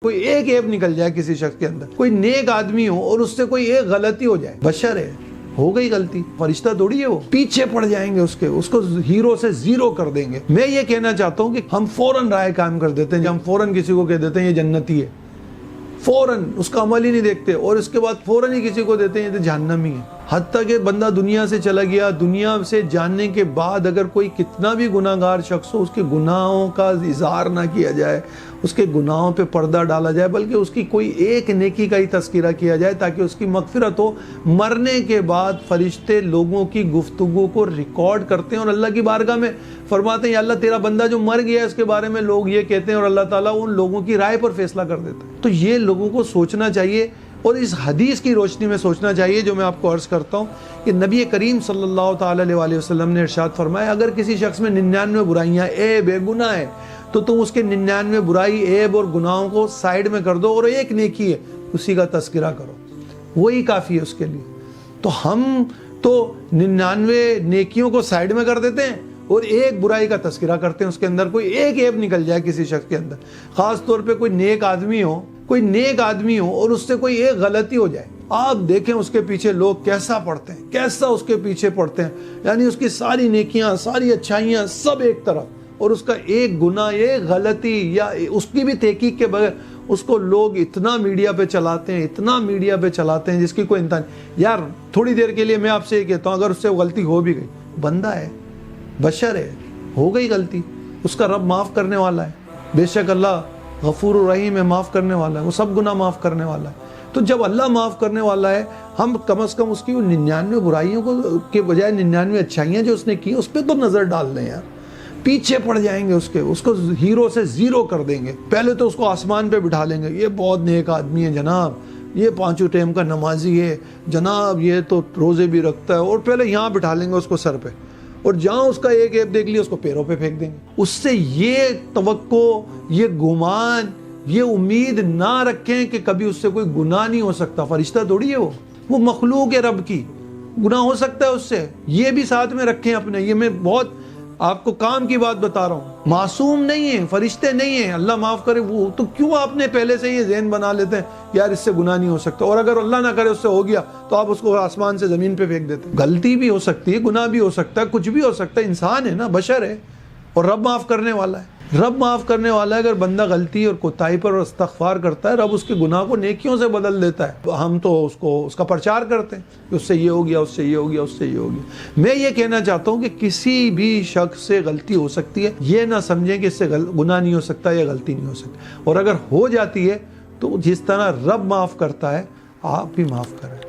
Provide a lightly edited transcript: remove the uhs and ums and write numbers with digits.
कोई एक ऐब निकल जाए किसी शख्स के अंदर, कोई नेक आदमी हो और उससे कोई एक गलती हो जाए, बशर है, हो गई गलती, फरिश्ता थोड़ी है वो, पीछे पड़ जाएंगे उसको हीरो से जीरो कर देंगे। मैं ये कहना चाहता हूँ कि हम फौरन राय कायम कर देते हैं, हम फौरन किसी को कह देते हैं ये जन्नती है, फौरन उसका अमल ही नहीं देखते और इसके बाद फौरन ही किसी को देते हैं ये तो जहन्नमी है। हत्ता कि बंदा दुनिया से चला गया, दुनिया से जाने के बाद अगर कोई कितना भी गुनाहगार शख्स हो, उसके गुनाहों का इजहार ना किया जाए, उसके गुनाहों पे पर्दा डाला जाए, बल्कि उसकी कोई एक नेकी का ही तस्करा किया जाए ताकि उसकी मगफिरत हो। मरने के बाद फरिश्ते लोगों की गुफ्तगू को रिकॉर्ड करते हैं और अल्लाह की बारगाह में फरमाते हैं अल्लाह तेरा बंदा जो मर गया है इसके बारे में लोग ये कहते हैं, और अल्लाह ताला उन लोगों की राय पर फैसला कर देता है। तो ये लोगों को सोचना चाहिए और इस हदीस की रोशनी में सोचना चाहिए जो मैं आपको अर्ज़ करता हूँ कि नबी करीम सल्लल्लाहु ताला अलैहि वसल्लम ने इरशाद फरमाया, अगर किसी शख्स में 99 बुराइयाँ ऐब है, गुनाह है, तो तुम उसके 99 बुराई ऐब और गुनाहों को साइड में कर दो और एक नेकी है उसी का तस्करा करो, वही काफ़ी है उसके लिए। तो हम तो 99 नेकियों को साइड में कर देते हैं और एक बुराई का तस्करा करते हैं, उसके अंदर कोई एक ऐब निकल जाए किसी शख्स के अंदर, ख़ास तौर पे कोई नेक आदमी हो और उससे कोई एक गलती हो जाए, आप देखें उसके पीछे लोग कैसा पढ़ते हैं, कैसा उसके पीछे पढ़ते हैं, यानी उसकी सारी नेकियां सारी अच्छाइयां सब एक तरफ और उसका एक गुनाह एक गलती या उसकी भी तहकीक के बगैर उसको लोग इतना मीडिया पे चलाते हैं जिसकी कोई इंतहा नहीं। यार थोड़ी देर के लिए मैं आपसे ये कहता हूँ, अगर उससे गलती हो भी गई, बंदा है, बशर है, हो गई गलती, उसका रब माफ़ करने वाला है, बेशक अल्लाह गफूर रहीम है, माफ़ करने वाला है, वो सब गुनाह माफ़ करने वाला है। तो जब अल्लाह माफ़ करने वाला है, हम कम से कम उसकी 99 बुराइयों को के बजाय 99 अच्छाइयाँ जो उसने की उस पर तो नज़र डाल लें यार। पीछे पड़ जाएंगे उसको हीरो से ज़ीरो कर देंगे। पहले तो उसको आसमान पे बिठा लेंगे, ये बहुत नेक आदमी है जनाब, ये 5 टाइम का नमाजी है जनाब, ये तो रोज़े भी रखता है, और पहले यहाँ बिठा लेंगे उसको सर पे, और जहाँ उसका एक ऐब देख लिया उसको पैरों पे फेंक देंगे। उससे ये तवक्को, ये गुमान, ये उम्मीद ना रखें कि कभी उससे कोई गुनाह नहीं हो सकता। फरिश्ता थोड़ी है वो मखलूक है रब की, गुनाह हो सकता है उससे, ये भी साथ में रखें अपने। ये मैं बहुत आपको काम की बात बता रहा हूँ, मासूम नहीं है, फरिश्ते नहीं है, अल्लाह माफ़ करे वो, तो क्यों आपने पहले से ये ज़हन बना लेते हैं यार इससे गुनाह नहीं हो सकता, और अगर अल्लाह ना करे उससे हो गया तो आप उसको आसमान से ज़मीन पे फेंक देते हैं। गलती भी हो सकती है, गुनाह भी हो सकता है, कुछ भी हो सकता है, इंसान है ना, बशर है, और रब माफ़ करने वाला है, रब माफ़ करने वाला है। अगर बंदा गलती और कोताही पर इस्तग़फ़ार करता है, रब उसके गुनाह को नेकियों से बदल देता है। हम तो उसका प्रचार करते हैं कि उससे ये हो गया, उससे ये हो गया, उससे ये हो गया। मैं ये कहना चाहता हूँ कि किसी भी शख्स से गलती हो सकती है, ये ना समझें कि इससे गुनाह नहीं हो सकता या गलती नहीं हो सकती, और अगर हो जाती है तो जिस तरह रब माफ़ करता है आप भी माफ़ करें।